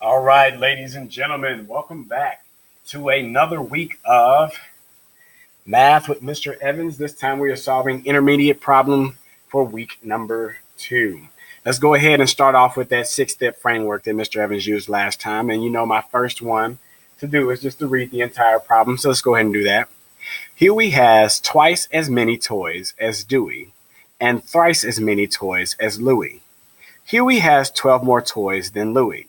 All right, ladies and gentlemen, welcome back to another week of Math with Mr. Evans. This time we are solving intermediate problem for week number 2. Let's go ahead and start off with that 6-step framework that Mr. Evans used last time. And my first one to do is just to read the entire problem. So let's go ahead and do that. Huey has twice as many toys as Dewey and thrice as many toys as Louie. Huey has 12 more toys than Louie.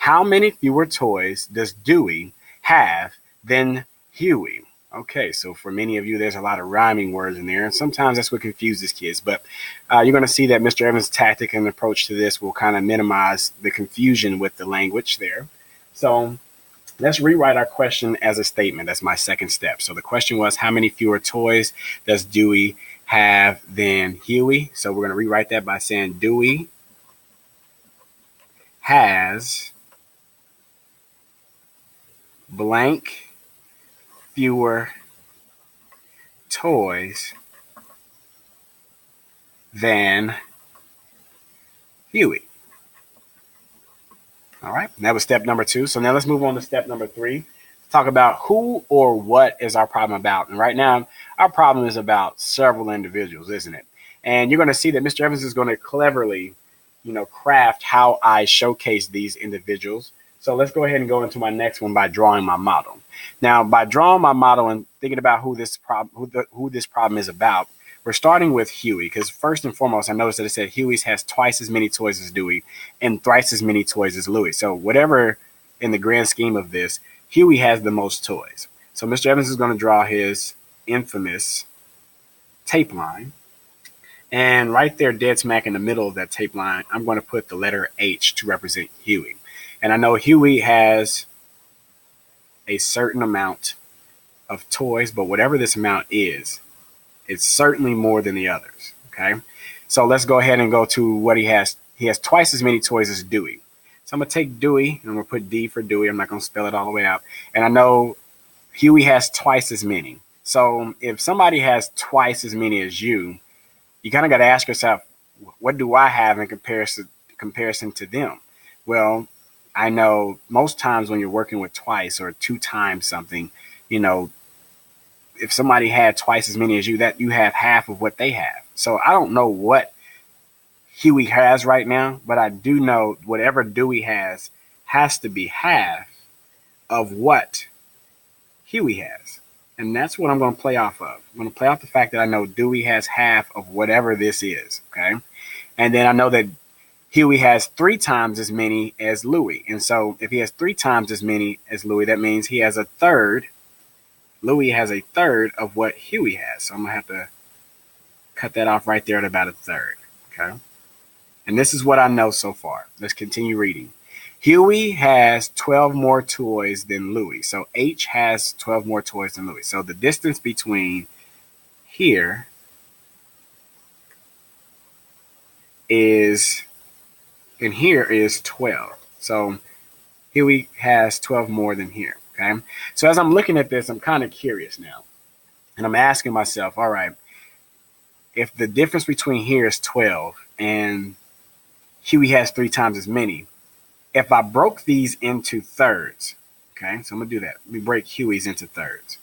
How many fewer toys does Dewey have than Huey? Okay, so for many of you, there's a lot of rhyming words in there, and sometimes that's what confuses kids. But you're going to see that Mr. Evans' tactic and approach to this will kind of minimize the confusion with the language there. So let's rewrite our question as a statement. That's my second step. So the question was, how many fewer toys does Dewey have than Huey? So we're going to rewrite that by saying Dewey has blank fewer toys than Huey. All right, that was step number 2. So now let's move on to step number 3. Talk about who or what is our problem about. And right now, our problem is about several individuals, isn't it? And you're going to see that Mr. Evans is going to cleverly, craft how I showcase these individuals. So let's go ahead and go into my next one by drawing my model. Now, by drawing my model and thinking about who this problem is about, we're starting with Huey because first and foremost, I noticed that it said Huey has twice as many toys as Dewey and thrice as many toys as Louie. So whatever in the grand scheme of this, Huey has the most toys. So Mr. Evans is going to draw his infamous tape line. And right there, dead smack in the middle of that tape line, I'm going to put the letter H to represent Huey. And I know Huey has a certain amount of toys, but whatever this amount is, it's certainly more than the others, okay? So let's go ahead and go to what he has. He has twice as many toys as Dewey. So I'm going to take Dewey, and I'm going to put D for Dewey. I'm not going to spell it all the way out. And I know Huey has twice as many. So if somebody has twice as many as you kind of got to ask yourself, what do I have in comparison to them? Well, I know most times when you're working with twice or 2 times something, if somebody had twice as many as you, that you have half of what they have. So I don't know what Huey has right now, but I do know whatever Dewey has to be half of what Huey has. And that's what I'm going to play off of. I'm going to play off the fact that I know Dewey has half of whatever this is, okay? And then I know that Huey has 3 times as many as Louie. And so if he has 3 times as many as Louie, that means he has a third. Louie has a third of what Huey has. So I'm going to have to cut that off right there at about a third, okay? And this is what I know so far. Let's continue reading. Huey has 12 more toys than Louie. So H has 12 more toys than Louie. So the distance between here is, and here is 12. So Huey has 12 more than here, okay? So as I'm looking at this, I'm kind of curious now. And I'm asking myself, all right, if the difference between here is 12 and Huey has 3 times as many, if I broke these into thirds, okay, so I'm going to do that. Let me break Huey's into thirds.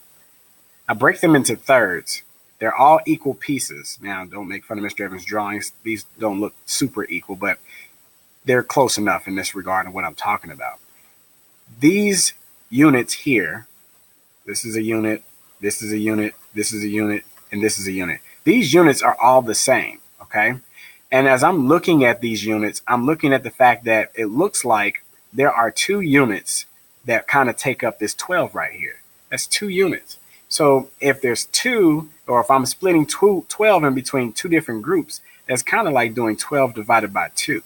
I break them into thirds. They're all equal pieces. Now, don't make fun of Mr. Evans' drawings. These don't look super equal, but they're close enough in this regard of what I'm talking about. These units here, this is a unit, this is a unit, this is a unit, and this is a unit. These units are all the same, okay? And as I'm looking at these units, I'm looking at the fact that it looks like there are 2 units that kind of take up this 12 right here. That's 2 units. So if there's 2, or if I'm splitting 12 in between 2 different groups, that's kind of like doing 12 divided by 2.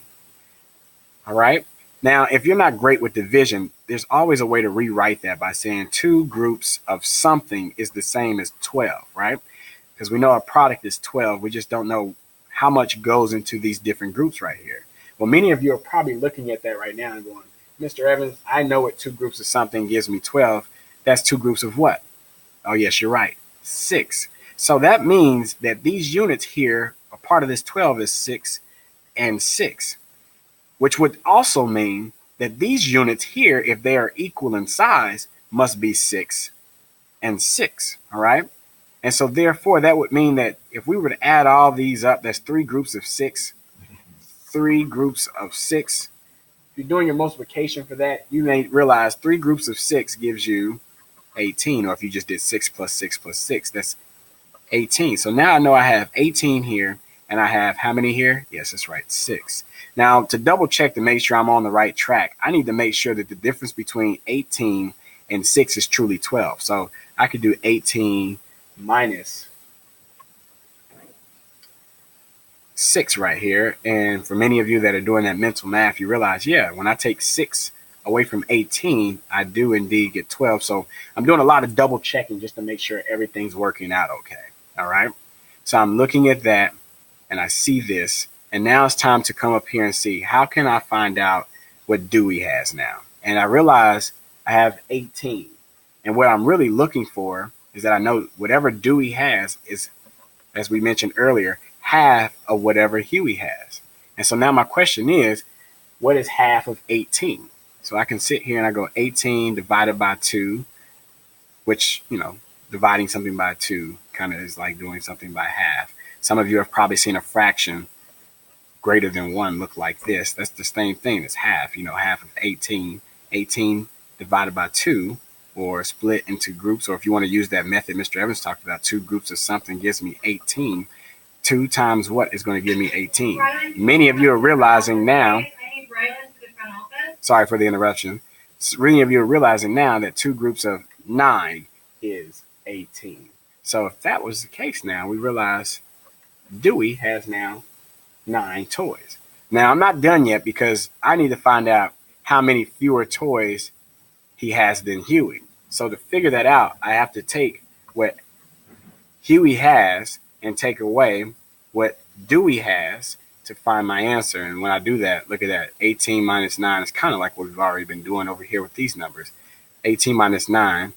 All right? Now, if you're not great with division, there's always a way to rewrite that by saying 2 groups of something is the same as 12, right? Because we know a product is 12. We just don't know how much goes into these different groups right here. Well, many of you are probably looking at that right now and going, Mr. Evans, I know what 2 groups of something gives me 12. That's 2 groups of what? Oh, yes, you're right. 6. So that means that these units here, a part of this 12 is 6 and 6, which would also mean that these units here, if they are equal in size, must be 6 and 6, all right? And so therefore, that would mean that if we were to add all these up, that's 3 groups of 6, 3 groups of 6. If you're doing your multiplication for that, you may realize 3 groups of 6 gives you 18, or if you just did 6 plus 6 plus 6, that's 18. So now I know I have 18 here, and I have how many here? Yes, that's right, 6. Now, to double check to make sure I'm on the right track, I need to make sure that the difference between 18 and 6 is truly 12. So I could do 18 minus 6 right here. And for many of you that are doing that mental math, you realize, yeah, when I take 6 away from 18, I do indeed get 12. So I'm doing a lot of double checking just to make sure everything's working out okay. All right. So I'm looking at that and I see this. And now it's time to come up here and see, how can I find out what Dewey has now? And I realize I have 18. And what I'm really looking for is that I know whatever Dewey has is, as we mentioned earlier, half of whatever Huey has. And so now my question is, what is half of 18? So I can sit here and I go 18 divided by 2, which, dividing something by 2 kind of is like doing something by half. Some of you have probably seen a fraction greater than 1 look like this. That's the same thing as half, half of 18. 18 divided by 2, or split into groups, or if you want to use that method Mr. Evans talked about, 2 groups of something gives me 18. 2 times what is going to give me 18? Many of you are realizing now, sorry for the interruption, many of you are realizing now that 2 groups of 9 is 18. So if that was the case now, we realize Dewey has now 9 toys. Now I'm not done yet because I need to find out how many fewer toys he has than Huey. So to figure that out, I have to take what Huey has and take away what Dewey has to find my answer. And when I do that, look at that. 18 minus 9 is kind of like what we've already been doing over here with these numbers. 18 minus 9,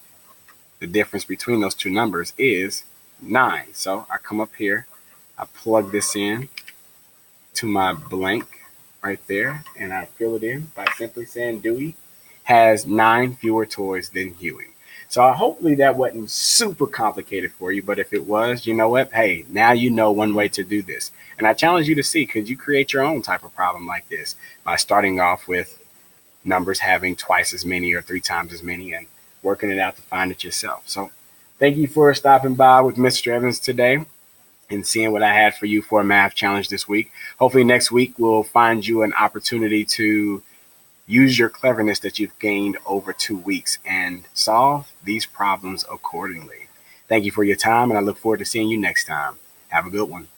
the difference between those two numbers is 9. So I come up here, I plug this in to my blank right there, and I fill it in by simply saying Dewey has 9 fewer toys than Huey. So hopefully that wasn't super complicated for you, but if it was, you know what? Hey, now you know one way to do this. And I challenge you to see, could you create your own type of problem like this by starting off with numbers having twice as many or 3 times as many and working it out to find it yourself. So thank you for stopping by with Mr. Evans today and seeing what I had for you for a math challenge this week. Hopefully next week we'll find you an opportunity to use your cleverness that you've gained over 2 weeks and solve these problems accordingly. Thank you for your time, and I look forward to seeing you next time. Have a good one.